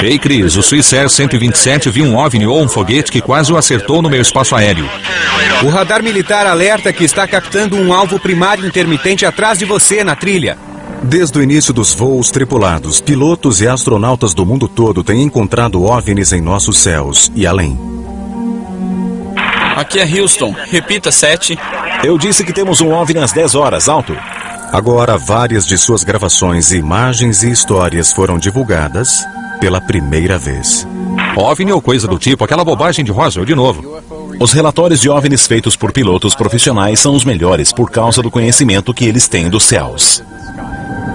Ei, Cris, o Swissair 127 viu um OVNI ou um foguete que quase o acertou no meu espaço aéreo. O radar militar alerta que está captando um alvo primário intermitente atrás de você na trilha. Desde o início dos voos tripulados, pilotos e astronautas do mundo todo têm encontrado OVNIs em nossos céus e além. Aqui é Houston. Repita, 7. Eu disse que temos um OVNI às 10 horas, alto. Agora, várias de suas gravações, imagens e histórias foram divulgadas pela primeira vez. OVNI ou coisa do tipo, aquela bobagem de Roswell de novo. Os relatórios de OVNIs feitos por pilotos profissionais são os melhores por causa do conhecimento que eles têm dos céus.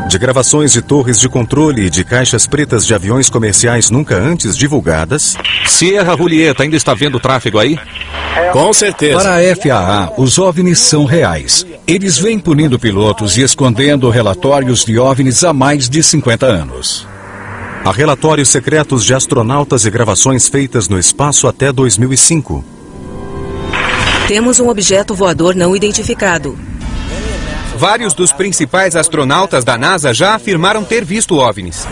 De gravações de torres de controle e de caixas pretas de aviões comerciais nunca antes divulgadas. Sierra Julieta, ainda está vendo tráfego aí? Com certeza. Para a FAA, os OVNIs são reais. Eles vêm punindo pilotos e escondendo relatórios de OVNIs há mais de 50 anos. Há relatórios secretos de astronautas e gravações feitas no espaço até 2005. Temos um objeto voador não identificado. Vários dos principais astronautas da NASA já afirmaram ter visto OVNIs.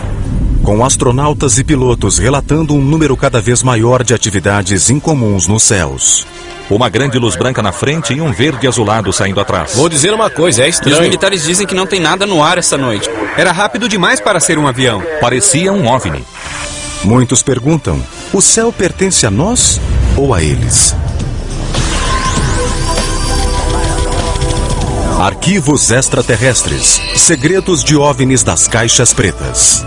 Com astronautas e pilotos relatando um número cada vez maior de atividades incomuns nos céus. Uma grande luz branca na frente e um verde azulado saindo atrás. Vou dizer uma coisa, é estranho. Os militares dizem que não tem nada no ar essa noite. Era rápido demais para ser um avião. Parecia um OVNI. Muitos perguntam, o céu pertence a nós ou a eles? Arquivos extraterrestres. Segredos de OVNIs das caixas pretas.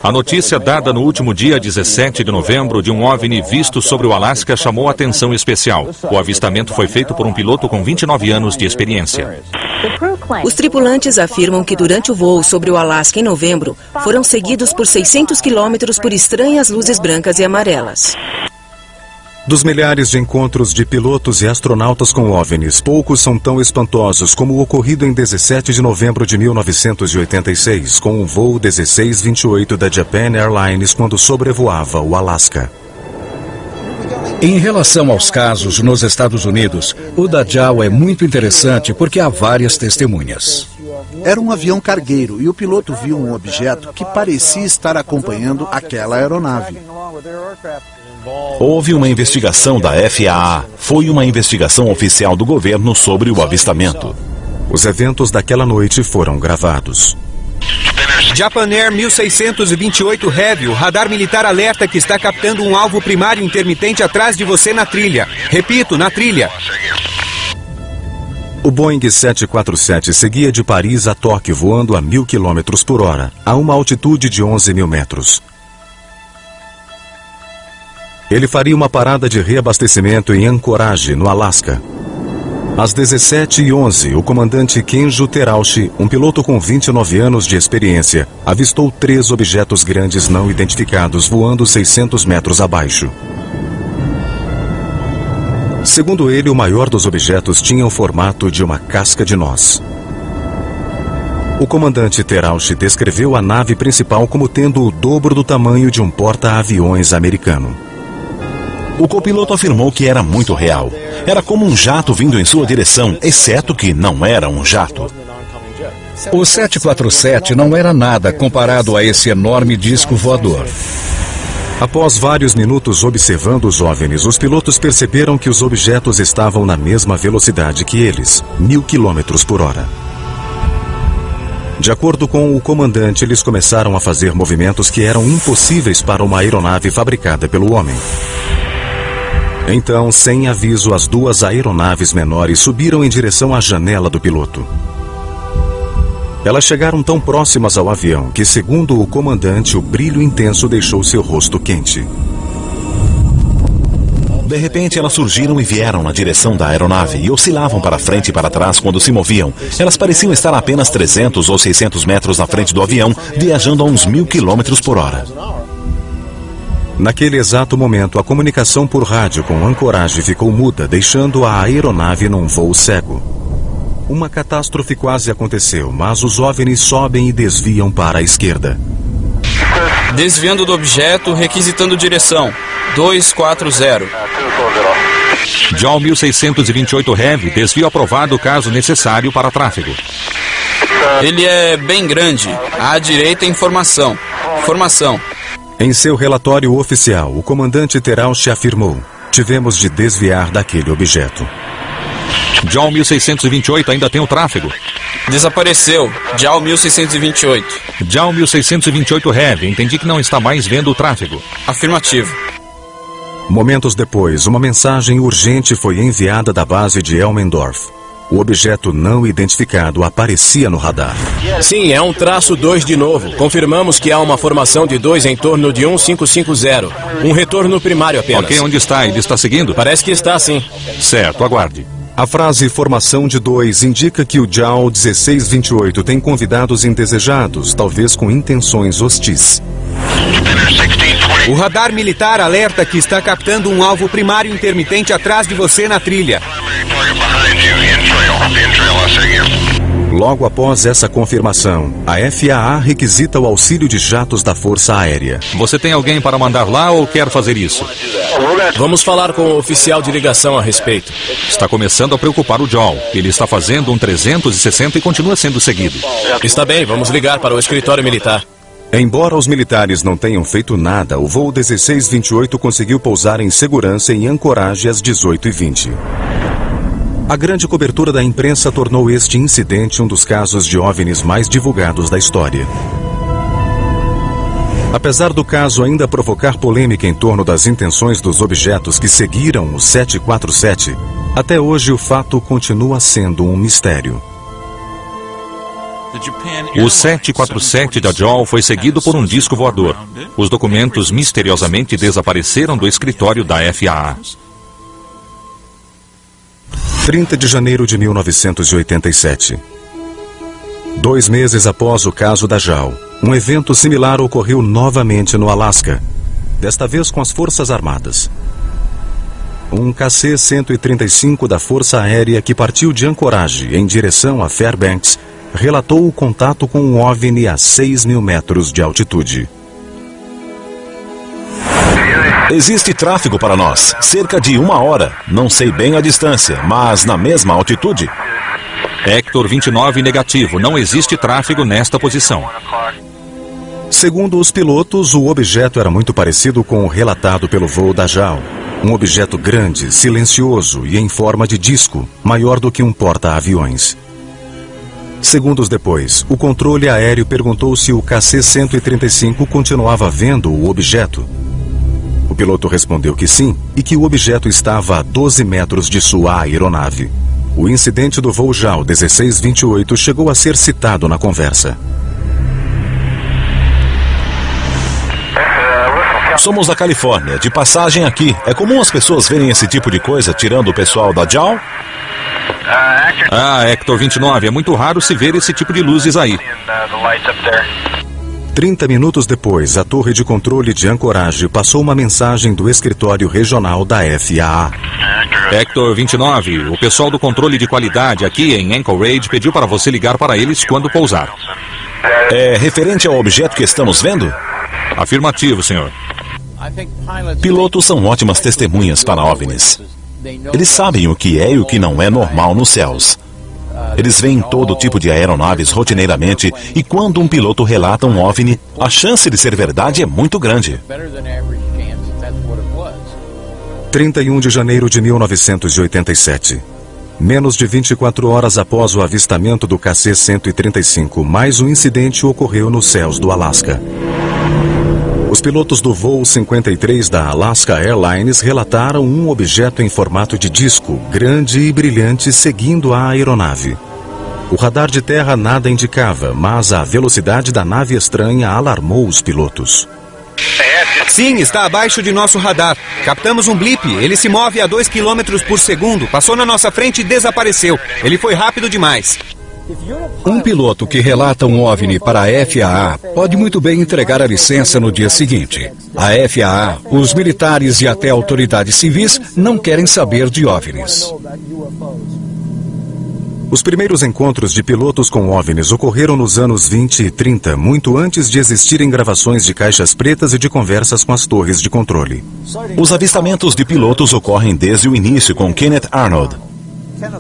A notícia dada no último dia 17 de novembro de um OVNI visto sobre o Alasca chamou atenção especial. O avistamento foi feito por um piloto com 29 anos de experiência. Os tripulantes afirmam que durante o voo sobre o Alasca em novembro, foram seguidos por 600 quilômetros por estranhas luzes brancas e amarelas. Dos milhares de encontros de pilotos e astronautas com OVNIs, poucos são tão espantosos como o ocorrido em 17 de novembro de 1986, com o voo 1628 da Japan Airlines quando sobrevoava o Alasca. Em relação aos casos nos Estados Unidos, o da JAL é muito interessante porque há várias testemunhas. Era um avião cargueiro e o piloto viu um objeto que parecia estar acompanhando aquela aeronave. Houve uma investigação da FAA. Foi uma investigação oficial do governo sobre o avistamento. Os eventos daquela noite foram gravados. Japan Air 1628 Heavy, o radar militar alerta que está captando um alvo primário intermitente atrás de você na trilha. Repito, na trilha. O Boeing 747 seguia de Paris a Tóquio voando a 1000 km por hora, a uma altitude de 11 mil metros. Ele faria uma parada de reabastecimento em Anchorage, no Alasca. Às 17h11, o comandante Kenjo Terauchi, um piloto com 29 anos de experiência, avistou 3 objetos grandes não identificados voando 600 metros abaixo. Segundo ele, o maior dos objetos tinha o formato de uma casca de noz. O comandante Terauchi descreveu a nave principal como tendo o dobro do tamanho de um porta-aviões americano. O copiloto afirmou que era muito real. Era como um jato vindo em sua direção, exceto que não era um jato. O 747 não era nada comparado a esse enorme disco voador. Após vários minutos observando os OVNIs, os pilotos perceberam que os objetos estavam na mesma velocidade que eles, 1000 km por hora. De acordo com o comandante, eles começaram a fazer movimentos que eram impossíveis para uma aeronave fabricada pelo homem. Então, sem aviso, as 2 aeronaves menores subiram em direção à janela do piloto. Elas chegaram tão próximas ao avião que, segundo o comandante, o brilho intenso deixou seu rosto quente. De repente, elas surgiram e vieram na direção da aeronave e oscilavam para frente e para trás quando se moviam. Elas pareciam estar a apenas 300 ou 600 metros na frente do avião, viajando a uns 1000 km por hora. Naquele exato momento, a comunicação por rádio com Anchorage ficou muda, deixando a aeronave num voo cego. Uma catástrofe quase aconteceu, mas os OVNIs sobem e desviam para a esquerda. Desviando do objeto, requisitando direção. 240. JAL 1628 Heavy, desvio aprovado caso necessário para tráfego. Ele é bem grande. À direita, informação. Formação. Em seu relatório oficial, o comandante Terauchi afirmou: tivemos de desviar daquele objeto. JAL 1628 ainda tem o tráfego. Desapareceu. JAL 1628. JAL 1628 Heavy, entendi que não está mais vendo o tráfego. Afirmativo. Momentos depois, uma mensagem urgente foi enviada da base de Elmendorf. O objeto não identificado aparecia no radar. Sim, é um traço 2 de novo. Confirmamos que há uma formação de 2 em torno de 1550. Um retorno primário apenas. Ok, onde está? Ele está seguindo? Parece que está, sim. Certo, aguarde. A frase formação de 2 indica que o JAL 1628 tem convidados indesejados, talvez com intenções hostis. O radar militar alerta que está captando um alvo primário intermitente atrás de você na trilha. Logo após essa confirmação, a FAA requisita o auxílio de jatos da Força Aérea. Você tem alguém para mandar lá ou quer fazer isso? Vamos falar com o oficial de ligação a respeito. Está começando a preocupar o JAL. Ele está fazendo um 360 e continua sendo seguido. Está bem, vamos ligar para o escritório militar. Embora os militares não tenham feito nada, o voo 1628 conseguiu pousar em segurança em ancoragem às 18h20. A grande cobertura da imprensa tornou este incidente um dos casos de OVNIs mais divulgados da história. Apesar do caso ainda provocar polêmica em torno das intenções dos objetos que seguiram o 747, até hoje o fato continua sendo um mistério. O 747 da JAL foi seguido por um disco voador. Os documentos misteriosamente desapareceram do escritório da FAA. 30 de janeiro de 1987. 2 meses após o caso da JAL, um evento similar ocorreu novamente no Alasca, desta vez com as Forças Armadas. Um KC-135 da Força Aérea que partiu de Anchorage em direção a Fairbanks relatou o contato com um OVNI a 6.000 metros de altitude. Existe tráfego para nós, cerca de 1 hora. Não sei bem a distância, mas na mesma altitude. Hector 29 negativo, não existe tráfego nesta posição. Segundo os pilotos, o objeto era muito parecido com o relatado pelo voo da JAL. Um objeto grande, silencioso e em forma de disco, maior do que um porta-aviões. Segundos depois, o controle aéreo perguntou se o KC-135 continuava vendo o objeto. O piloto respondeu que sim e que o objeto estava a 12 metros de sua aeronave. O incidente do voo JAL 1628 chegou a ser citado na conversa. Somos da Califórnia, de passagem aqui. É comum as pessoas verem esse tipo de coisa tirando o pessoal da JAL? Hector 29, é muito raro se ver esse tipo de luzes aí. 30 minutos depois, a torre de controle de Anchorage passou uma mensagem do escritório regional da FAA. Hector 29, o pessoal do controle de qualidade aqui em Anchorage pediu para você ligar para eles quando pousar. É referente ao objeto que estamos vendo? Afirmativo, senhor. Pilotos são ótimas testemunhas para OVNIs. Eles sabem o que é e o que não é normal nos céus. Eles veem todo tipo de aeronaves rotineiramente e quando um piloto relata um OVNI, a chance de ser verdade é muito grande. 31 de janeiro de 1987. Menos de 24 horas após o avistamento do KC-135, mais um incidente ocorreu nos céus do Alasca. Os pilotos do voo 53 da Alaska Airlines relataram um objeto em formato de disco, grande e brilhante, seguindo a aeronave. O radar de terra nada indicava, mas a velocidade da nave estranha alarmou os pilotos. Sim, está abaixo de nosso radar. Captamos um blip. Ele se move a 2 km por segundo. Passou na nossa frente e desapareceu. Ele foi rápido demais. Um piloto que relata um OVNI para a FAA pode muito bem entregar a licença no dia seguinte. A FAA, os militares e até autoridades civis não querem saber de OVNIs. Os primeiros encontros de pilotos com OVNIs ocorreram nos anos 20 e 30, muito antes de existirem gravações de caixas pretas e de conversas com as torres de controle. Os avistamentos de pilotos ocorrem desde o início com Kenneth Arnold.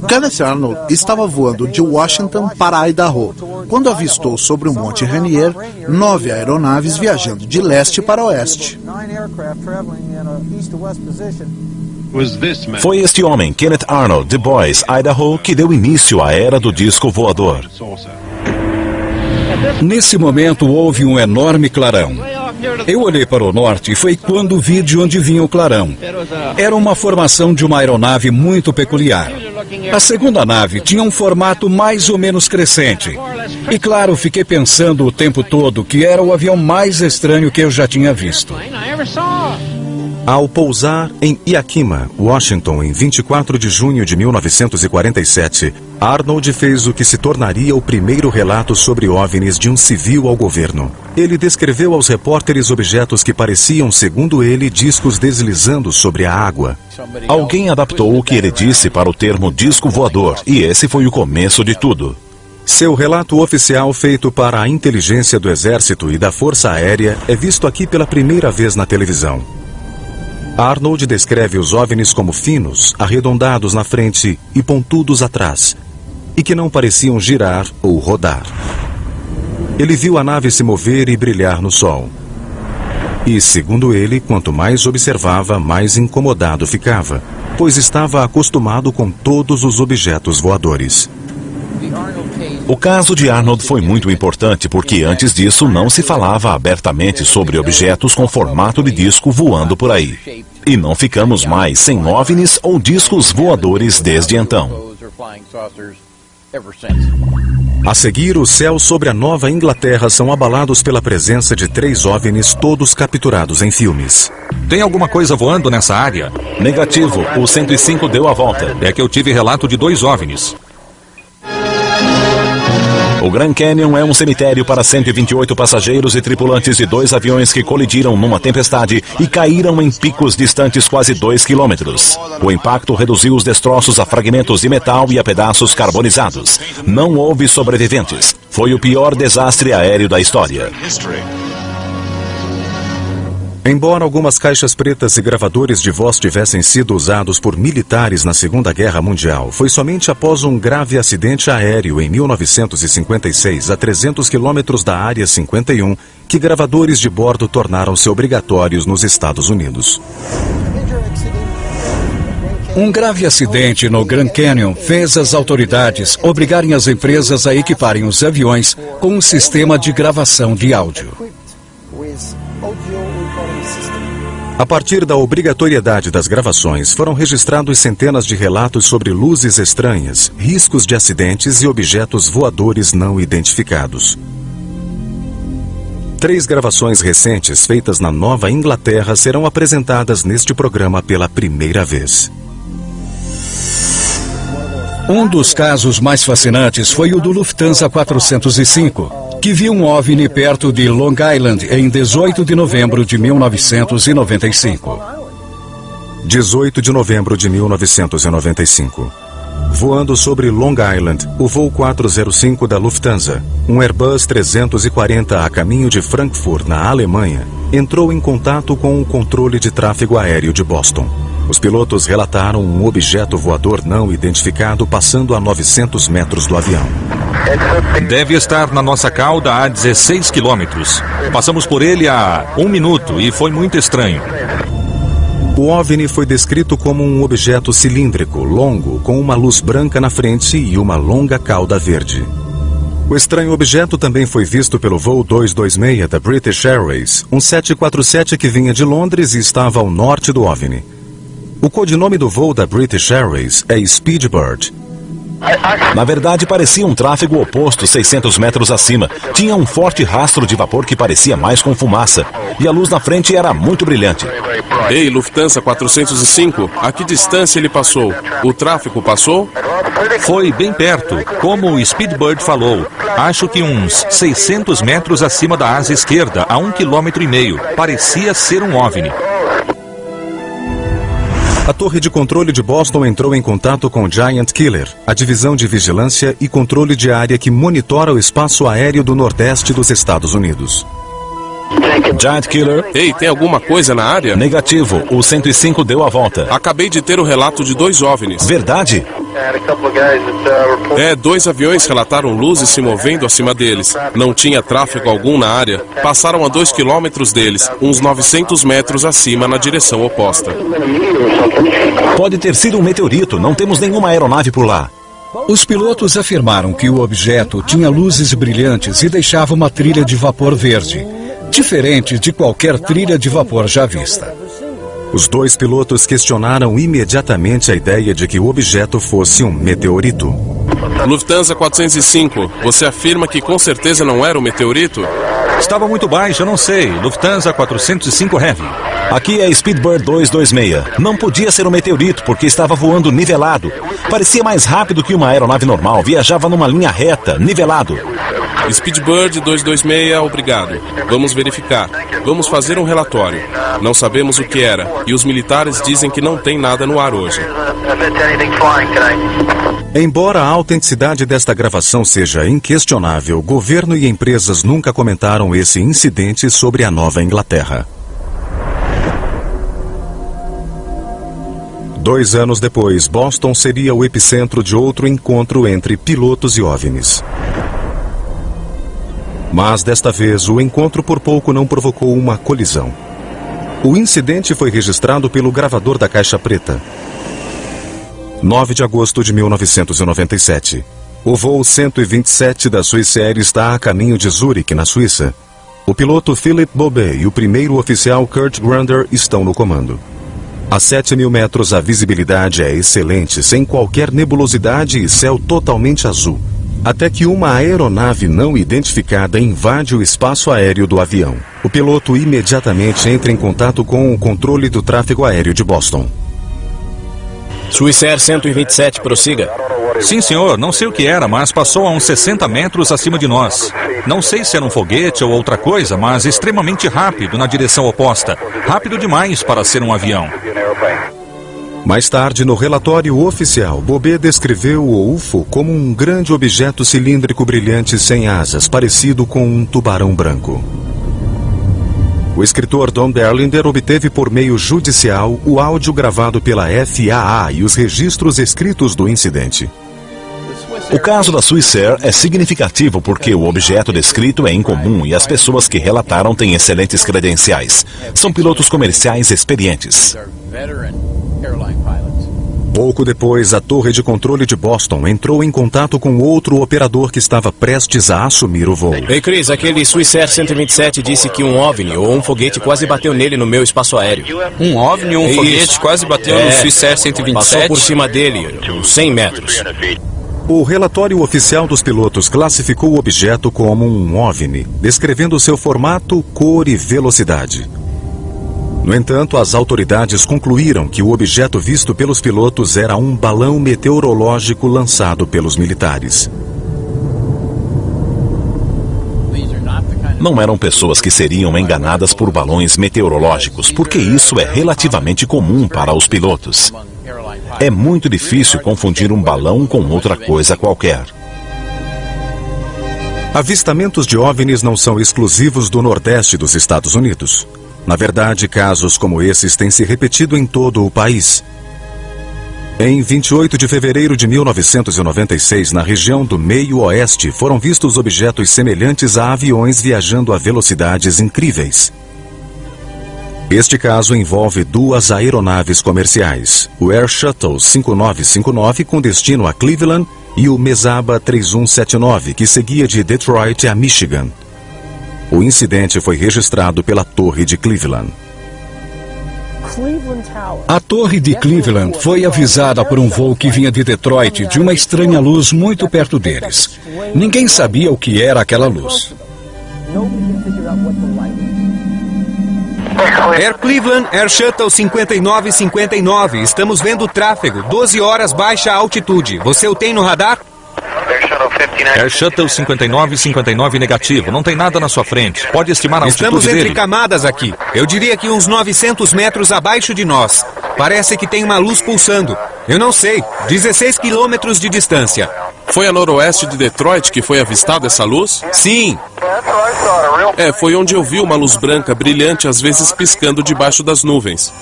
Kenneth Arnold estava voando de Washington para Idaho, quando avistou sobre o Monte Rainier 9 aeronaves viajando de leste para oeste. Foi este homem, Kenneth Arnold, de Boise, Idaho, que deu início à era do disco voador. Nesse momento houve um enorme clarão. Eu olhei para o norte e foi quando vi de onde vinha o clarão. Era uma formação de uma aeronave muito peculiar. A segunda nave tinha um formato mais ou menos crescente. E claro, fiquei pensando o tempo todo que era o avião mais estranho que eu já tinha visto. Ao pousar em Yakima, Washington, em 24 de junho de 1947, Arnold fez o que se tornaria o primeiro relato sobre OVNIs de um civil ao governo. Ele descreveu aos repórteres objetos que pareciam, segundo ele, discos deslizando sobre a água. Alguém adaptou o que ele disse para o termo disco voador, e esse foi o começo de tudo. Seu relato oficial feito para a inteligência do Exército e da Força Aérea é visto aqui pela primeira vez na televisão. Arnold descreve os OVNIs como finos, arredondados na frente e pontudos atrás, e que não pareciam girar ou rodar. Ele viu a nave se mover e brilhar no sol. E, segundo ele, quanto mais observava, mais incomodado ficava, pois estava acostumado com todos os objetos voadores. O caso de Arnold foi muito importante porque antes disso não se falava abertamente sobre objetos com formato de disco voando por aí. E não ficamos mais sem OVNIs ou discos voadores desde então. A seguir, os céus sobre a Nova Inglaterra são abalados pela presença de 3 OVNIs, todos capturados em filmes. Tem alguma coisa voando nessa área? Negativo, o 105 deu a volta. É que eu tive relato de 2 OVNIs. O Grand Canyon é um cemitério para 128 passageiros e tripulantes de 2 aviões que colidiram numa tempestade e caíram em picos distantes quase 2 quilômetros. O impacto reduziu os destroços a fragmentos de metal e a pedaços carbonizados. Não houve sobreviventes. Foi o pior desastre aéreo da história. Embora algumas caixas pretas e gravadores de voz tivessem sido usados por militares na Segunda Guerra Mundial, foi somente após um grave acidente aéreo em 1956, a 300 quilômetros da Área 51, que gravadores de bordo tornaram-se obrigatórios nos Estados Unidos. Um grave acidente no Grand Canyon fez as autoridades obrigarem as empresas a equiparem os aviões com um sistema de gravação de áudio. A partir da obrigatoriedade das gravações, foram registrados centenas de relatos sobre luzes estranhas, riscos de acidentes e objetos voadores não identificados. 3 gravações recentes feitas na Nova Inglaterra serão apresentadas neste programa pela primeira vez. Um dos casos mais fascinantes foi o do Lufthansa 405, que viu um OVNI perto de Long Island em 18 de novembro de 1995. 18 de novembro de 1995. Voando sobre Long Island, o voo 405 da Lufthansa, um Airbus 340 a caminho de Frankfurt, na Alemanha, entrou em contato com o controle de tráfego aéreo de Boston. Os pilotos relataram um objeto voador não identificado passando a 900 metros do avião. Deve estar na nossa cauda a 16 quilômetros. Passamos por ele há 1 minuto e foi muito estranho. O OVNI foi descrito como um objeto cilíndrico, longo, com uma luz branca na frente e uma longa cauda verde. O estranho objeto também foi visto pelo voo 226 da British Airways, um 747 que vinha de Londres e estava ao norte do OVNI. O codinome do voo da British Airways é Speedbird. Na verdade, parecia um tráfego oposto 600 metros acima. Tinha um forte rastro de vapor que parecia mais com fumaça. E a luz na frente era muito brilhante. Ei, Lufthansa 405, a que distância ele passou? O tráfego passou? Foi bem perto, como o Speedbird falou. Acho que uns 600 metros acima da asa esquerda, a 1,5 km. Parecia ser um OVNI. A torre de controle de Boston entrou em contato com Giant Killer, a divisão de vigilância e controle de área que monitora o espaço aéreo do Nordeste dos Estados Unidos. Giant Killer. Ei, tem alguma coisa na área? Negativo, o 105 deu a volta. Acabei de ter um relato de 2 OVNIs. Verdade? 2 aviões relataram luzes se movendo acima deles. Não tinha tráfego algum na área. Passaram a 2 quilômetros deles, uns 900 metros acima na direção oposta. Pode ter sido um meteorito, não temos nenhuma aeronave por lá. Os pilotos afirmaram que o objeto tinha luzes brilhantes e deixava uma trilha de vapor verde, diferente de qualquer trilha de vapor já vista. Os 2 pilotos questionaram imediatamente a ideia de que o objeto fosse um meteorito. Lufthansa 405, você afirma que com certeza não era um meteorito? Estava muito baixo, eu não sei. Lufthansa 405 Heavy. Aqui é Speedbird 226. Não podia ser um meteorito porque estava voando nivelado. Parecia mais rápido que uma aeronave normal. Viajava numa linha reta, nivelado. Speedbird 226, obrigado. Vamos verificar. Vamos fazer um relatório. Não sabemos o que era. E os militares dizem que não tem nada no ar hoje. Embora a autenticidade desta gravação seja inquestionável, governo e empresas nunca comentaram esse incidente sobre a Nova Inglaterra. 2 anos depois, Boston seria o epicentro de outro encontro entre pilotos e OVNIs. Mas desta vez, o encontro por pouco não provocou uma colisão. O incidente foi registrado pelo gravador da caixa preta. 9 de agosto de 1997. O voo 127 da Swissair está a caminho de Zurique, na Suíça. O piloto Philip Bobet e o primeiro oficial Kurt Grander estão no comando. A 7.000 metros a visibilidade é excelente, sem qualquer nebulosidade e céu totalmente azul. Até que uma aeronave não identificada invade o espaço aéreo do avião. O piloto imediatamente entra em contato com o controle do tráfego aéreo de Boston. Swissair 127, prossiga. Sim, senhor. Não sei o que era, mas passou a uns 60 metros acima de nós. Não sei se era um foguete ou outra coisa, mas extremamente rápido na direção oposta. Rápido demais para ser um avião. Mais tarde, no relatório oficial, Bobet descreveu o UFO como um grande objeto cilíndrico brilhante sem asas, parecido com um tubarão branco. O escritor Don Berlinder obteve por meio judicial o áudio gravado pela FAA e os registros escritos do incidente. O caso da Swissair é significativo porque o objeto descrito é incomum e as pessoas que relataram têm excelentes credenciais. São pilotos comerciais experientes. Pouco depois, a torre de controle de Boston entrou em contato com outro operador que estava prestes a assumir o voo. Ei, Chris, aquele Swissair 127 disse que um OVNI ou um foguete quase bateu nele no meu espaço aéreo. Um OVNI ou um foguete quase bateu no Swissair 127? Passou por cima dele, uns 100 metros. O relatório oficial dos pilotos classificou o objeto como um OVNI, descrevendo seu formato, cor e velocidade. No entanto, as autoridades concluíram que o objeto visto pelos pilotos era um balão meteorológico lançado pelos militares. Não eram pessoas que seriam enganadas por balões meteorológicos, porque isso é relativamente comum para os pilotos. É muito difícil confundir um balão com outra coisa qualquer. Avistamentos de OVNIs não são exclusivos do Nordeste dos Estados Unidos. Na verdade, casos como esses têm se repetido em todo o país. Em 28 de fevereiro de 1996, na região do Meio Oeste, foram vistos objetos semelhantes a aviões viajando a velocidades incríveis. Este caso envolve 2 aeronaves comerciais, o Air Shuttle 5959 com destino a Cleveland e o Mesaba 3179, que seguia de Detroit a Michigan. O incidente foi registrado pela Torre de Cleveland. A Torre de Cleveland foi avisada por um voo que vinha de Detroit de uma estranha luz muito perto deles. Ninguém sabia o que era aquela luz. Air Cleveland, Air Shuttle 5959. Estamos vendo tráfego. 12 horas, baixa altitude. Você o tem no radar? Air Shuttle 5959 negativo. Não tem nada na sua frente. Pode estimar a altitude Estamos entre dele? camadas aqui. Eu diria que uns 900 metros abaixo de nós. Parece que tem uma luz pulsando. Eu não sei. 16 quilômetros de distância. Foi a noroeste de Detroit que foi avistada essa luz? Sim. Foi onde eu vi uma luz branca brilhante, às vezes piscando debaixo das nuvens.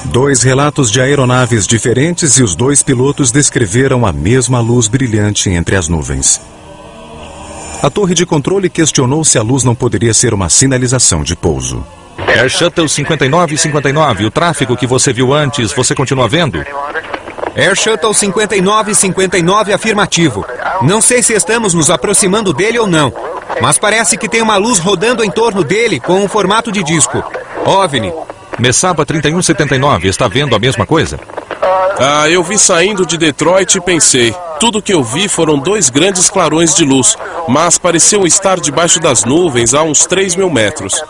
2 relatos de aeronaves diferentes e os 2 pilotos descreveram a mesma luz brilhante entre as nuvens. A torre de controle questionou se a luz não poderia ser uma sinalização de pouso. Air Shuttle 5959, o tráfego que você viu antes, você continua vendo? Air Shuttle 5959 afirmativo. Não sei se estamos nos aproximando dele ou não, mas parece que tem uma luz rodando em torno dele com um formato de disco. OVNI. Mesaba 3179, está vendo a mesma coisa? Eu vi saindo de Detroit e pensei. Tudo que eu vi foram 2 grandes clarões de luz, mas pareciam estar debaixo das nuvens a uns 3.000 metros.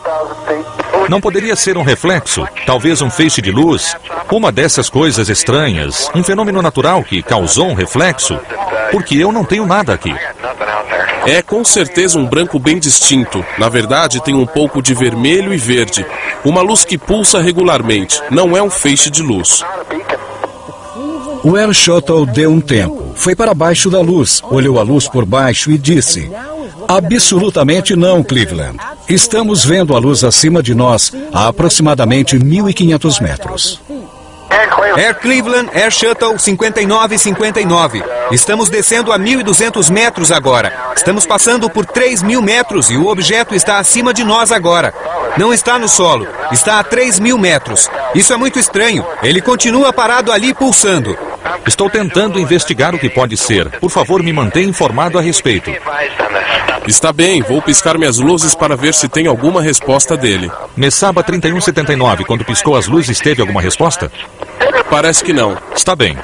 Não poderia ser um reflexo, talvez um feixe de luz, uma dessas coisas estranhas, um fenômeno natural que causou um reflexo, porque eu não tenho nada aqui. É com certeza um branco bem distinto. Na verdade, tem um pouco de vermelho e verde. Uma luz que pulsa regularmente. Não é um feixe de luz. O Air Shuttle deu um tempo. Foi para baixo da luz, olhou a luz por baixo e disse: absolutamente não, Cleveland. Estamos vendo a luz acima de nós a aproximadamente 1.500 metros. Air Cleveland, Air Shuttle 5959. Estamos descendo a 1.200 metros agora. Estamos passando por 3.000 metros e o objeto está acima de nós agora. Não está no solo, está a 3.000 metros. Isso é muito estranho. Ele continua parado ali pulsando. Estou tentando investigar o que pode ser. Por favor, me mantenha informado a respeito. Está bem, vou piscar minhas luzes para ver se tem alguma resposta dele. Mesaba 3179, quando piscou as luzes, teve alguma resposta? Parece que não. Está bem.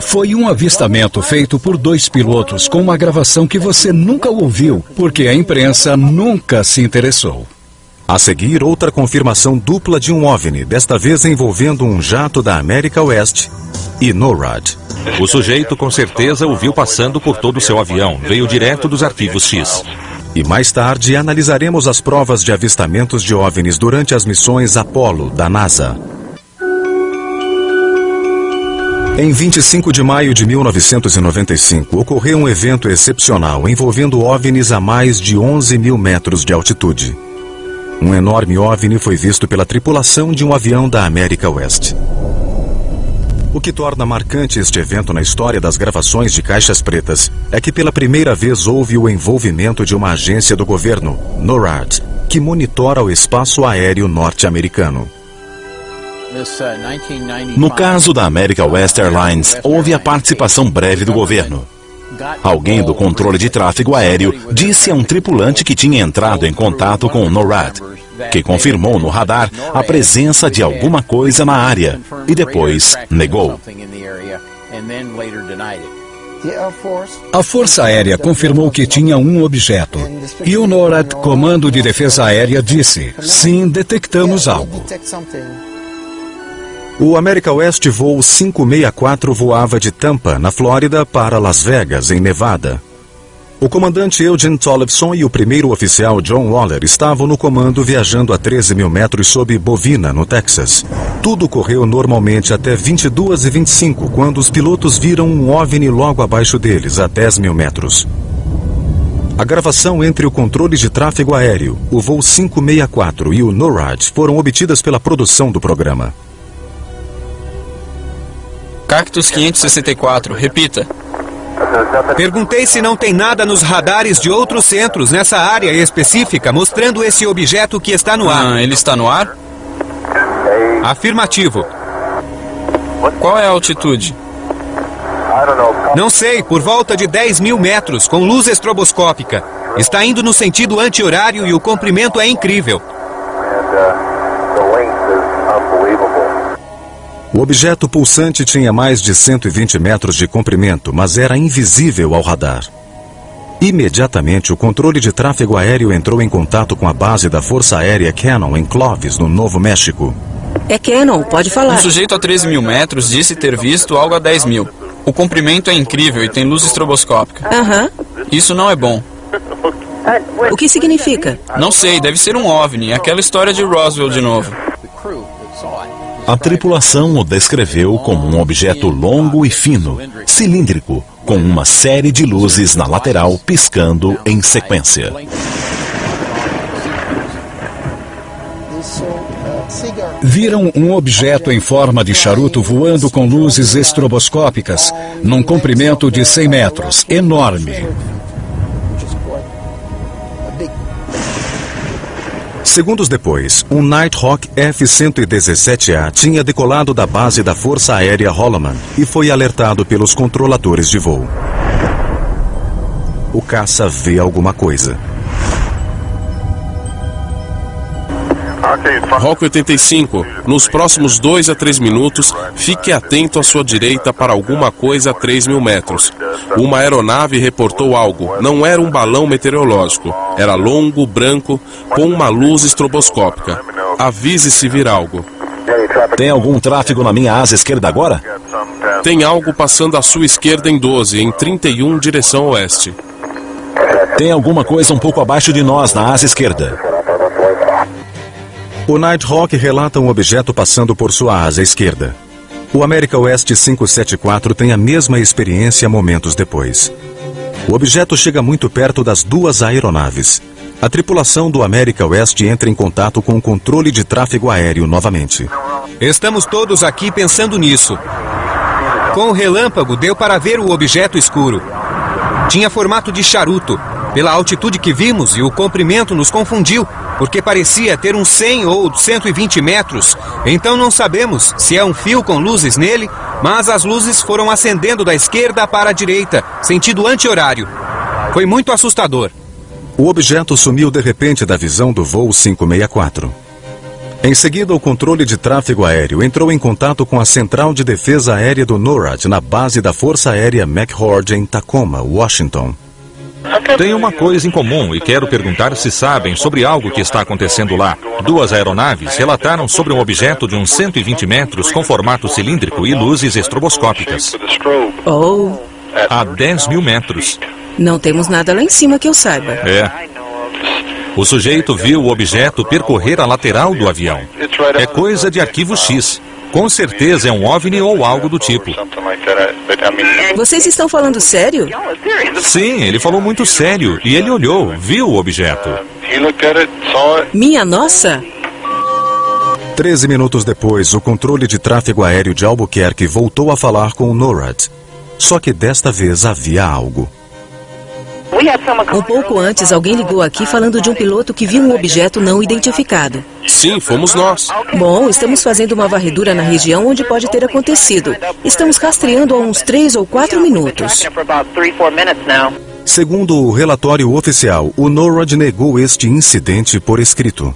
Foi um avistamento feito por 2 pilotos com uma gravação que você nunca ouviu, porque a imprensa nunca se interessou. A seguir, outra confirmação dupla de um OVNI, desta vez envolvendo um jato da América West e NORAD. O sujeito com certeza o viu passando por todo o seu avião, veio direto dos arquivos X. E mais tarde analisaremos as provas de avistamentos de OVNIs durante as missões Apollo da NASA. Em 25 de maio de 1995, ocorreu um evento excepcional envolvendo OVNIs a mais de 11.000 metros de altitude. Um enorme OVNI foi visto pela tripulação de um avião da América West. O que torna marcante este evento na história das gravações de caixas pretas é que pela primeira vez houve o envolvimento de uma agência do governo, NORAD, que monitora o espaço aéreo norte-americano. No caso da America West Airlines, houve a participação breve do governo. Alguém do controle de tráfego aéreo disse a um tripulante que tinha entrado em contato com o NORAD, que confirmou no radar a presença de alguma coisa na área e depois negou. A Força Aérea confirmou que tinha um objeto e o NORAD, Comando de Defesa Aérea, disse: sim, detectamos algo. O America West voo 564 voava de Tampa, na Flórida, para Las Vegas, em Nevada. O comandante Eugene Tollefson e o primeiro oficial John Waller estavam no comando viajando a 13.000 metros sob Bovina, no Texas. Tudo correu normalmente até 22h25, quando os pilotos viram um OVNI logo abaixo deles, a 10.000 metros. A gravação entre o controle de tráfego aéreo, o voo 564 e o NORAD foram obtidas pela produção do programa. Cactus 564, repita. Perguntei se não tem nada nos radares de outros centros nessa área específica mostrando esse objeto que está no ar. Ele está no ar? Afirmativo. Qual é a altitude? Não sei, por volta de 10.000 metros, com luz estroboscópica. Está indo no sentido anti-horário e o comprimento é incrível. O objeto pulsante tinha mais de 120 metros de comprimento, mas era invisível ao radar. Imediatamente, o controle de tráfego aéreo entrou em contato com a base da Força Aérea Cannon em Clovis, no Novo México. É Cannon, pode falar. Um sujeito a 13.000 metros disse ter visto algo a 10.000. O comprimento é incrível e tem luz estroboscópica. Isso não é bom. O que significa? Não sei, deve ser um OVNI, aquela história de Roswell de novo. A tripulação o descreveu como um objeto longo e fino, cilíndrico, com uma série de luzes na lateral piscando em sequência. Viram um objeto em forma de charuto voando com luzes estroboscópicas, num comprimento de 100 metros, enorme. Segundos depois, um Nighthawk F-117A tinha decolado da base da Força Aérea Holloman e foi alertado pelos controladores de voo. O caça vê alguma coisa. Rock 85, nos próximos 2 a 3 minutos, fique atento à sua direita para alguma coisa a 3.000 metros. Uma aeronave reportou algo. Não era um balão meteorológico. Era longo, branco, com uma luz estroboscópica. Avise se vir algo. Tem algum tráfego na minha asa esquerda agora? Tem algo passando à sua esquerda em 12, em 31, direção oeste. Tem alguma coisa um pouco abaixo de nós, na asa esquerda. O Nighthawk relata um objeto passando por sua asa esquerda. O America West 574 tem a mesma experiência momentos depois. O objeto chega muito perto das duas aeronaves. A tripulação do America West entra em contato com o controle de tráfego aéreo novamente. Estamos todos aqui pensando nisso. Com o relâmpago, deu para ver o objeto escuro. Tinha formato de charuto. Pela altitude que vimos e o comprimento nos confundiu, porque parecia ter uns 100 ou 120 metros. Então não sabemos se é um fio com luzes nele, mas as luzes foram acendendo da esquerda para a direita, sentido anti-horário. Foi muito assustador. O objeto sumiu de repente da visão do voo 564. Em seguida, o controle de tráfego aéreo entrou em contato com a Central de Defesa Aérea do NORAD, na base da Força Aérea McChord, em Tacoma, Washington. Tem uma coisa em comum e quero perguntar se sabem sobre algo que está acontecendo lá. 2 aeronaves relataram sobre um objeto de uns 120 metros com formato cilíndrico e luzes estroboscópicas. Oh. A 10.000 metros. Não temos nada lá em cima que eu saiba. É. O sujeito viu o objeto percorrer a lateral do avião. É coisa de arquivo X. Com certeza é um OVNI ou algo do tipo. Vocês estão falando sério? Sim, ele falou muito sério e ele olhou, viu o objeto. Minha nossa! 13 minutos depois, o controle de tráfego aéreo de Albuquerque voltou a falar com o NORAD. Só que desta vez havia algo. Um pouco antes, alguém ligou aqui falando de um piloto que viu um objeto não identificado. Sim, fomos nós. Bom, estamos fazendo uma varredura na região onde pode ter acontecido. Estamos rastreando há uns 3 ou 4 minutos. Segundo o relatório oficial, o NORAD negou este incidente por escrito.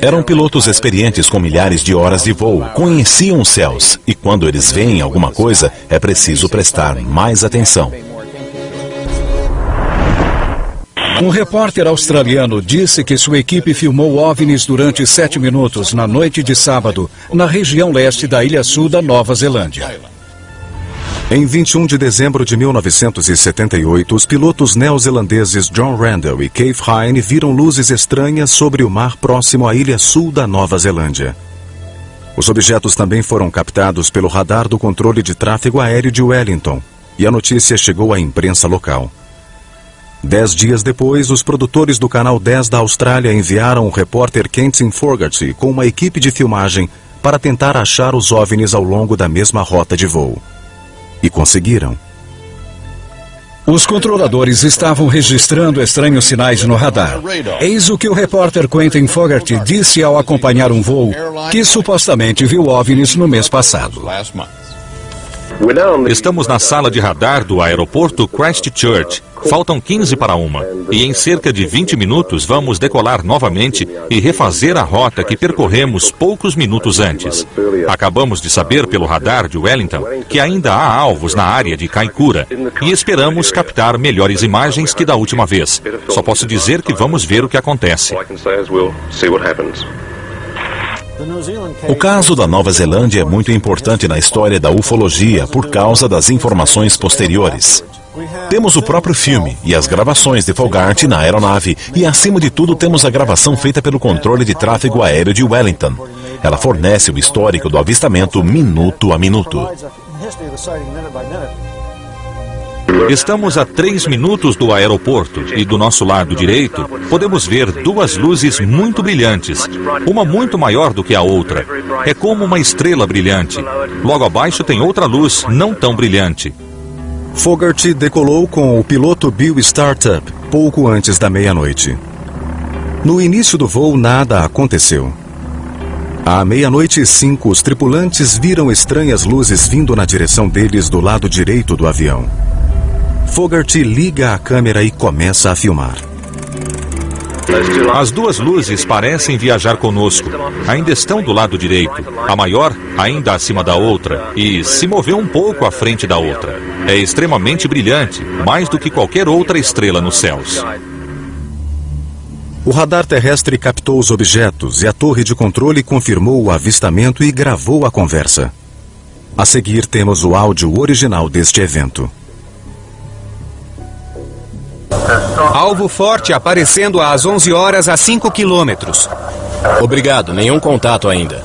Eram pilotos experientes com milhares de horas de voo, conheciam os céus, e quando eles veem alguma coisa, é preciso prestar mais atenção. Um repórter australiano disse que sua equipe filmou OVNIs durante 7 minutos na noite de sábado, na região leste da Ilha Sul da Nova Zelândia. Em 21 de dezembro de 1978, os pilotos neozelandeses John Randall e Keith Hine viram luzes estranhas sobre o mar próximo à Ilha Sul da Nova Zelândia. Os objetos também foram captados pelo radar do controle de tráfego aéreo de Wellington, e a notícia chegou à imprensa local. 10 dias depois, os produtores do Canal 10 da Austrália enviaram o repórter Quentin Fogarty com uma equipe de filmagem para tentar achar os OVNIs ao longo da mesma rota de voo. E conseguiram. Os controladores estavam registrando estranhos sinais no radar. Eis o que o repórter Quentin Fogarty disse ao acompanhar um voo que supostamente viu OVNIs no mês passado. Estamos na sala de radar do aeroporto Christchurch. Faltam 15 para 1. E em cerca de 20 minutos vamos decolar novamente e refazer a rota que percorremos poucos minutos antes. Acabamos de saber pelo radar de Wellington que ainda há alvos na área de Kaikoura e esperamos captar melhores imagens que da última vez. Só posso dizer que vamos ver o que acontece. O caso da Nova Zelândia é muito importante na história da ufologia por causa das informações posteriores. Temos o próprio filme e as gravações de Fogarty na aeronave e, acima de tudo, temos a gravação feita pelo controle de tráfego aéreo de Wellington. Ela fornece o histórico do avistamento minuto a minuto. Estamos a 3 minutos do aeroporto e do nosso lado direito podemos ver duas luzes muito brilhantes, uma muito maior do que a outra. É como uma estrela brilhante. Logo abaixo tem outra luz não tão brilhante. Fogarty decolou com o piloto Bill Startup pouco antes da meia-noite. No início do voo, nada aconteceu. À 00:05, os tripulantes viram estranhas luzes vindo na direção deles do lado direito do avião. Fogarty liga a câmera e começa a filmar. As duas luzes parecem viajar conosco. Ainda estão do lado direito. A maior ainda acima da outra e se moveu um pouco à frente da outra. É extremamente brilhante, mais do que qualquer outra estrela nos céus. O radar terrestre captou os objetos e a torre de controle confirmou o avistamento e gravou a conversa. A seguir temos o áudio original deste evento. Alvo forte aparecendo às 11 horas a 5 quilômetros. Obrigado, nenhum contato ainda.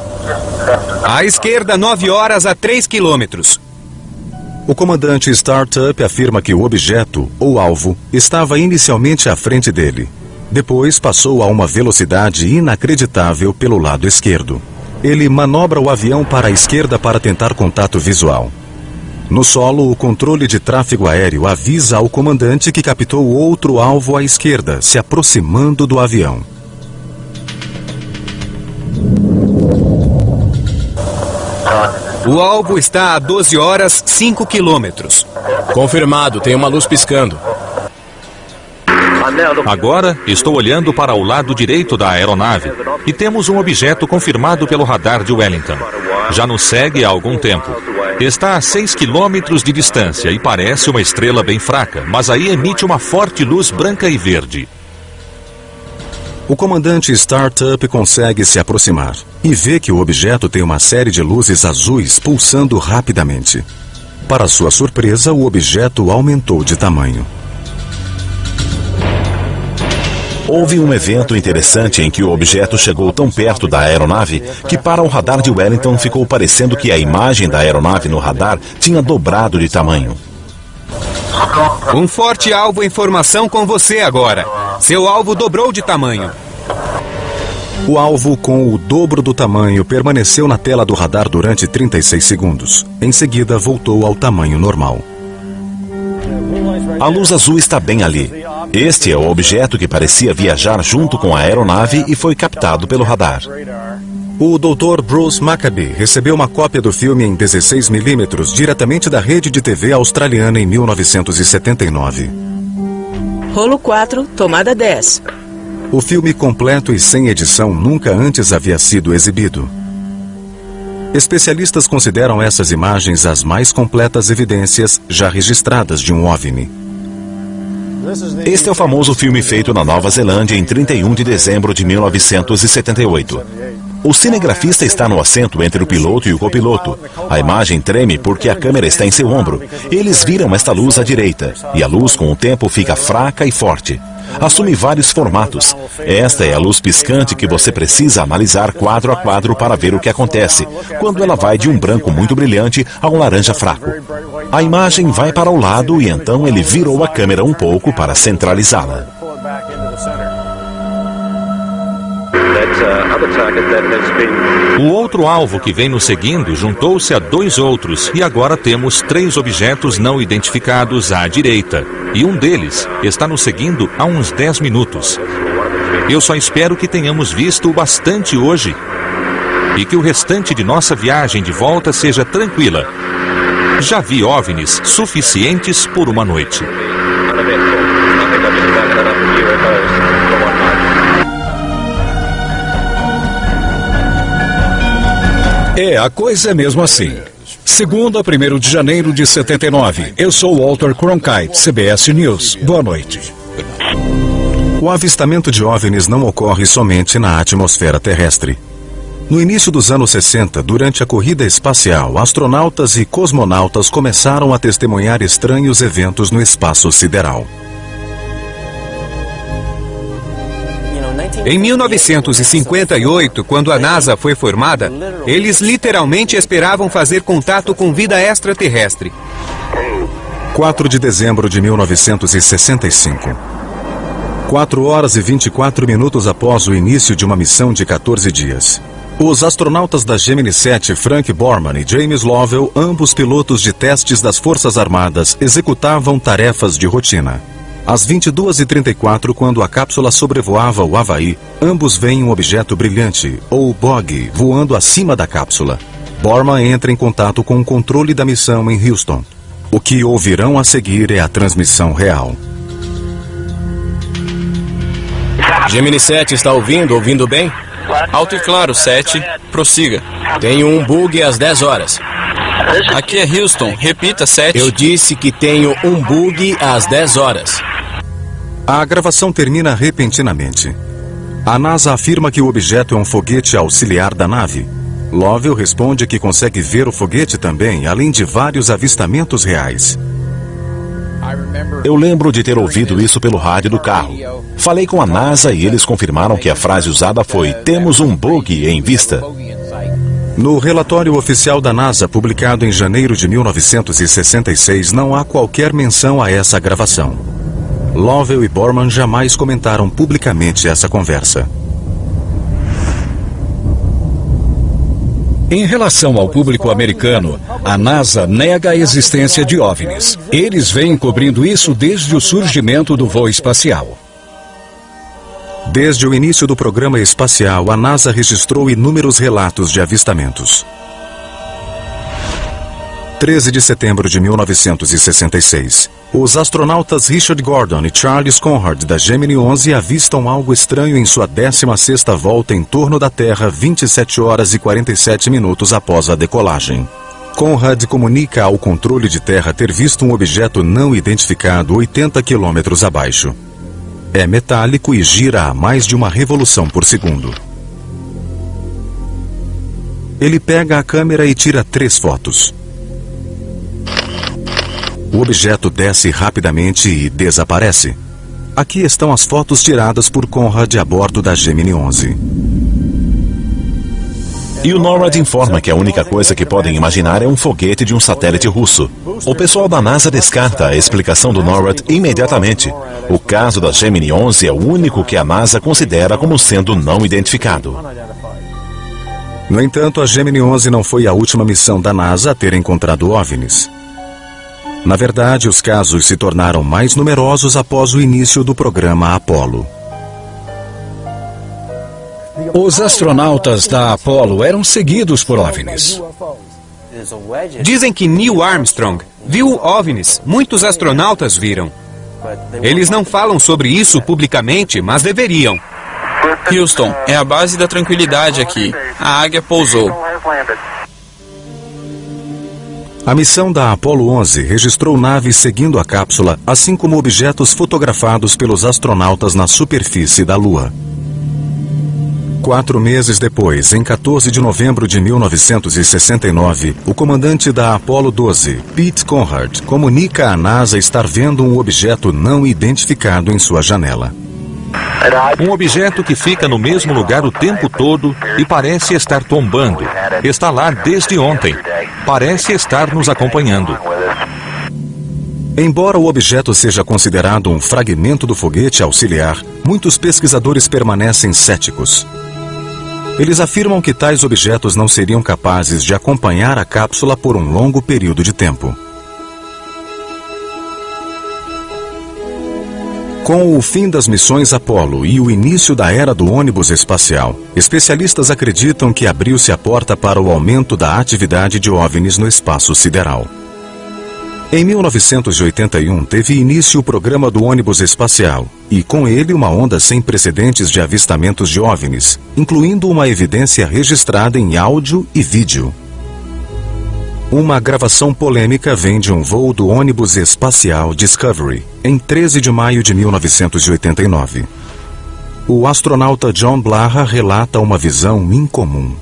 À esquerda, 9 horas a 3 quilômetros. O comandante Startup afirma que o objeto, ou alvo, estava inicialmente à frente dele. Depois passou a uma velocidade inacreditável pelo lado esquerdo. Ele manobra o avião para a esquerda para tentar contato visual. No solo, o controle de tráfego aéreo avisa ao comandante que captou outro alvo à esquerda, se aproximando do avião. O alvo está a 12 horas 5 quilômetros. Confirmado, tem uma luz piscando. Agora estou olhando para o lado direito da aeronave e temos um objeto confirmado pelo radar de Wellington. Já nos segue há algum tempo. Está a 6 quilômetros de distância e parece uma estrela bem fraca, mas aí emite uma forte luz branca e verde. O comandante Startup consegue se aproximar e vê que o objeto tem uma série de luzes azuis pulsando rapidamente. Para sua surpresa, o objeto aumentou de tamanho. Houve um evento interessante em que o objeto chegou tão perto da aeronave que para o radar de Wellington ficou parecendo que a imagem da aeronave no radar tinha dobrado de tamanho. Um forte alvo em formação com você agora. Seu alvo dobrou de tamanho. O alvo com o dobro do tamanho permaneceu na tela do radar durante 36 segundos. Em seguida, voltou ao tamanho normal. A luz azul está bem ali. Este é o objeto que parecia viajar junto com a aeronave e foi captado pelo radar. O Dr. Bruce Maccabee recebeu uma cópia do filme em 16mm diretamente da rede de TV australiana em 1979. Rolo 4, tomada 10. O filme completo e sem edição nunca antes havia sido exibido. Especialistas consideram essas imagens as mais completas evidências já registradas de um OVNI. Este é o famoso filme feito na Nova Zelândia em 31 de dezembro de 1978. O cinegrafista está no assento entre o piloto e o copiloto. A imagem treme porque a câmera está em seu ombro. Eles viram esta luz à direita, e a luz com o tempo fica fraca e forte. Assume vários formatos. Esta é a luz piscante que você precisa analisar quadro a quadro para ver o que acontece, quando ela vai de um branco muito brilhante a um laranja fraco. A imagem vai para o lado e então ele virou a câmera um pouco para centralizá-la. O outro alvo que vem nos seguindo juntou-se a 2 outros e agora temos 3 objetos não identificados à direita. E um deles está nos seguindo há uns 10 minutos. Eu só espero que tenhamos visto bastante hoje e que o restante de nossa viagem de volta seja tranquila. Já vi OVNIs suficientes por uma noite. A coisa é mesmo assim. Segunda, 1º de janeiro de 79. Eu sou Walter Cronkite, CBS News. Boa noite. O avistamento de OVNIs não ocorre somente na atmosfera terrestre. No início dos anos 60, durante a corrida espacial, astronautas e cosmonautas começaram a testemunhar estranhos eventos no espaço sideral. Em 1958, quando a NASA foi formada, eles literalmente esperavam fazer contato com vida extraterrestre. 4 de dezembro de 1965. 4 horas e 24 minutos após o início de uma missão de 14 dias. Os astronautas da Gemini 7, Frank Borman e James Lovell, ambos pilotos de testes das Forças Armadas, executavam tarefas de rotina. Às 22h34, quando a cápsula sobrevoava o Havaí, ambos veem um objeto brilhante, ou bog, voando acima da cápsula. Borman entra em contato com o controle da missão em Houston. O que ouvirão a seguir é a transmissão real. Gemini 7 está ouvindo bem? Alto e claro, 7. Prossiga. Tenho um bug às 10 horas. Aqui é Houston. Repita, 7. Eu disse que tenho um bug às 10 horas. A gravação termina repentinamente. A NASA afirma que o objeto é um foguete auxiliar da nave. Lovell responde que consegue ver o foguete também, além de vários avistamentos reais. Eu lembro de ter ouvido isso pelo rádio do carro. Falei com a NASA e eles confirmaram que a frase usada foi: "Temos um bug em vista." No relatório oficial da NASA, publicado em janeiro de 1966, não há qualquer menção a essa gravação. Lovell e Borman jamais comentaram publicamente essa conversa. Em relação ao público americano, a NASA nega a existência de OVNIs. Eles vêm cobrindo isso desde o surgimento do voo espacial. Desde o início do programa espacial, a NASA registrou inúmeros relatos de avistamentos. 13 de setembro de 1966. Os astronautas Richard Gordon e Charles Conrad da Gemini 11 avistam algo estranho em sua 16ª volta em torno da Terra 27 horas e 47 minutos após a decolagem. Conrad comunica ao controle de terra ter visto um objeto não identificado 80 quilômetros abaixo. É metálico e gira a mais de uma revolução por segundo. Ele pega a câmera e tira 3 fotos. O objeto desce rapidamente e desaparece. Aqui estão as fotos tiradas por Conrad a bordo da Gemini 11. E o NORAD informa que a única coisa que podem imaginar é um foguete de um satélite russo. O pessoal da NASA descarta a explicação do NORAD imediatamente. O caso da Gemini 11 é o único que a NASA considera como sendo não identificado. No entanto, a Gemini 11 não foi a última missão da NASA a ter encontrado OVNIs. Na verdade, os casos se tornaram mais numerosos após o início do programa Apollo. Os astronautas da Apollo eram seguidos por OVNIs. Dizem que Neil Armstrong viu OVNIs. Muitos astronautas viram. Eles não falam sobre isso publicamente, mas deveriam. Houston, é a base da tranquilidade aqui. A águia pousou. A missão da Apollo 11 registrou naves seguindo a cápsula, assim como objetos fotografados pelos astronautas na superfície da Lua. 4 meses depois, em 14 de novembro de 1969, o comandante da Apollo 12, Pete Conrad, comunica à NASA estar vendo um objeto não identificado em sua janela. Um objeto que fica no mesmo lugar o tempo todo e parece estar tombando. Está lá desde ontem. Parece estar nos acompanhando. Embora o objeto seja considerado um fragmento do foguete auxiliar, muitos pesquisadores permanecem céticos. Eles afirmam que tais objetos não seriam capazes de acompanhar a cápsula por um longo período de tempo. Com o fim das missões Apollo e o início da era do ônibus espacial, especialistas acreditam que abriu-se a porta para o aumento da atividade de OVNIs no espaço sideral. Em 1981, teve início o programa do ônibus espacial e, com ele, uma onda sem precedentes de avistamentos de OVNIs, incluindo uma evidência registrada em áudio e vídeo. Uma gravação polêmica vem de um voo do ônibus espacial Discovery, em 13 de maio de 1989. O astronauta John Blaha relata uma visão incomum.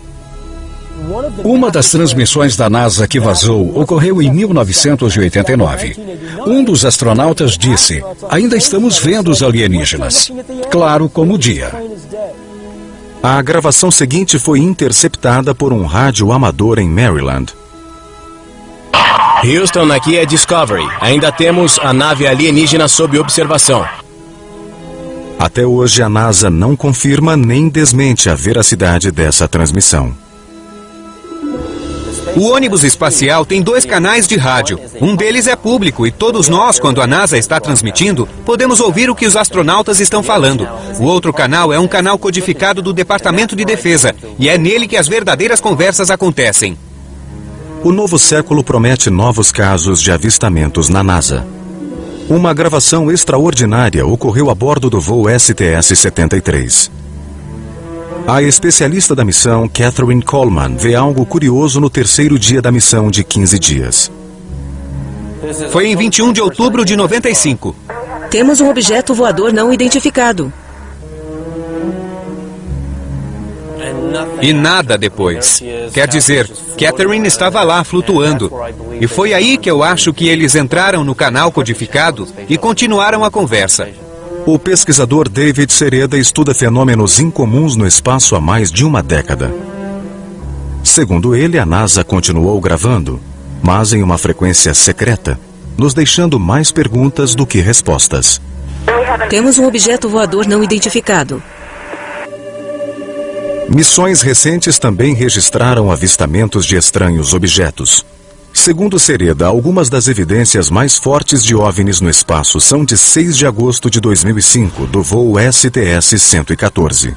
Uma das transmissões da NASA que vazou ocorreu em 1989. Um dos astronautas disse: "Ainda estamos vendo os alienígenas. Claro como o dia." A gravação seguinte foi interceptada por um rádio amador em Maryland. Houston, aqui é Discovery. Ainda temos a nave alienígena sob observação. Até hoje, a NASA não confirma nem desmente a veracidade dessa transmissão. O ônibus espacial tem 2 canais de rádio. Um deles é público e todos nós, quando a NASA está transmitindo, podemos ouvir o que os astronautas estão falando. O outro canal é um canal codificado do Departamento de Defesa e é nele que as verdadeiras conversas acontecem. O novo século promete novos casos de avistamentos na NASA. Uma gravação extraordinária ocorreu a bordo do voo STS-73. A especialista da missão, Catherine Coleman, vê algo curioso no terceiro dia da missão de 15 dias. Foi em 21 de outubro de 95. Temos um objeto voador não identificado. E nada depois. Quer dizer, Catherine estava lá flutuando. E foi aí que eu acho que eles entraram no canal codificado e continuaram a conversa. O pesquisador David Sereda estuda fenômenos incomuns no espaço há mais de uma década. Segundo ele, a NASA continuou gravando, mas em uma frequência secreta, nos deixando mais perguntas do que respostas. Temos um objeto voador não identificado. Missões recentes também registraram avistamentos de estranhos objetos. Segundo Sereda, algumas das evidências mais fortes de OVNIs no espaço são de 6 de agosto de 2005, do voo STS-114.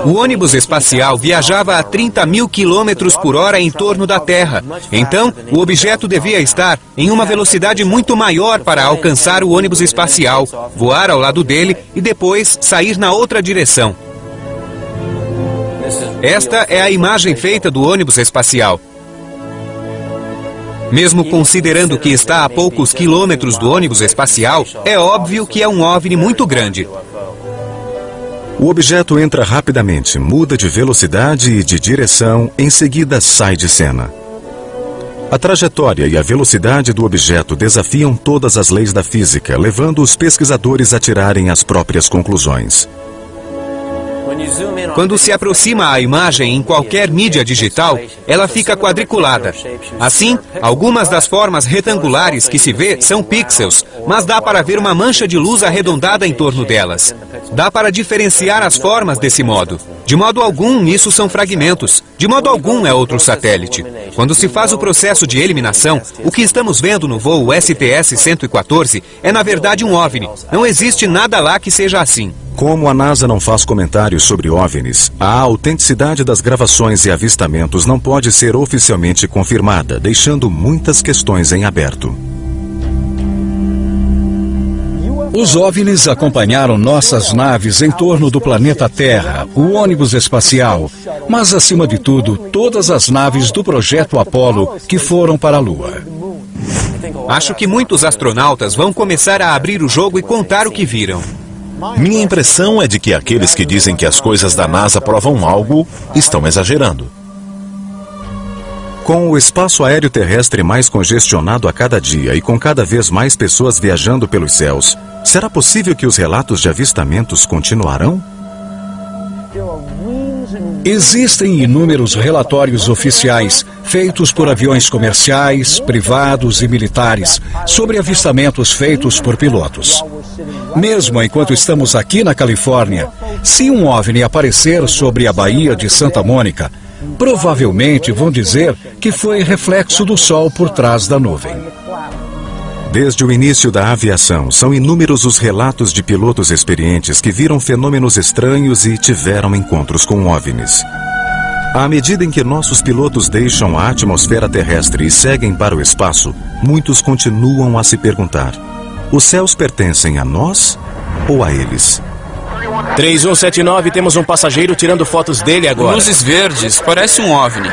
O ônibus espacial viajava a 30 mil quilômetros por hora em torno da Terra. Então, o objeto devia estar em uma velocidade muito maior para alcançar o ônibus espacial, voar ao lado dele e depois sair na outra direção. Esta é a imagem feita do ônibus espacial. Mesmo considerando que está a poucos quilômetros do ônibus espacial, é óbvio que é um OVNI muito grande. O objeto entra rapidamente, muda de velocidade e de direção, em seguida sai de cena. A trajetória e a velocidade do objeto desafiam todas as leis da física, levando os pesquisadores a tirarem as próprias conclusões. Quando se aproxima a imagem em qualquer mídia digital, ela fica quadriculada. Assim, algumas das formas retangulares que se vê são pixels, mas dá para ver uma mancha de luz arredondada em torno delas. Dá para diferenciar as formas desse modo. De modo algum, isso são fragmentos. De modo algum, é outro satélite. Quando se faz o processo de eliminação, o que estamos vendo no voo STS-114 é, na verdade, um OVNI. Não existe nada lá que seja assim. Como a NASA não faz comentários sobre OVNIs, a autenticidade das gravações e avistamentos não pode ser oficialmente confirmada, deixando muitas questões em aberto. Os OVNIs acompanharam nossas naves em torno do planeta Terra, o ônibus espacial, mas, acima de tudo, todas as naves do projeto Apollo que foram para a Lua. Acho que muitos astronautas vão começar a abrir o jogo e contar o que viram. Minha impressão é de que aqueles que dizem que as coisas da NASA provam algo estão exagerando. Com o espaço aéreo terrestre mais congestionado a cada dia e com cada vez mais pessoas viajando pelos céus, será possível que os relatos de avistamentos continuarão? Existem inúmeros relatórios oficiais feitos por aviões comerciais, privados e militares sobre avistamentos feitos por pilotos. Mesmo enquanto estamos aqui na Califórnia, se um OVNI aparecer sobre a Baía de Santa Mônica, provavelmente vão dizer que foi reflexo do Sol por trás da nuvem. Desde o início da aviação, são inúmeros os relatos de pilotos experientes que viram fenômenos estranhos e tiveram encontros com OVNIs. À medida em que nossos pilotos deixam a atmosfera terrestre e seguem para o espaço, muitos continuam a se perguntar: os céus pertencem a nós ou a eles? 3179, temos um passageiro tirando fotos dele agora. Luzes verdes, parece um OVNI.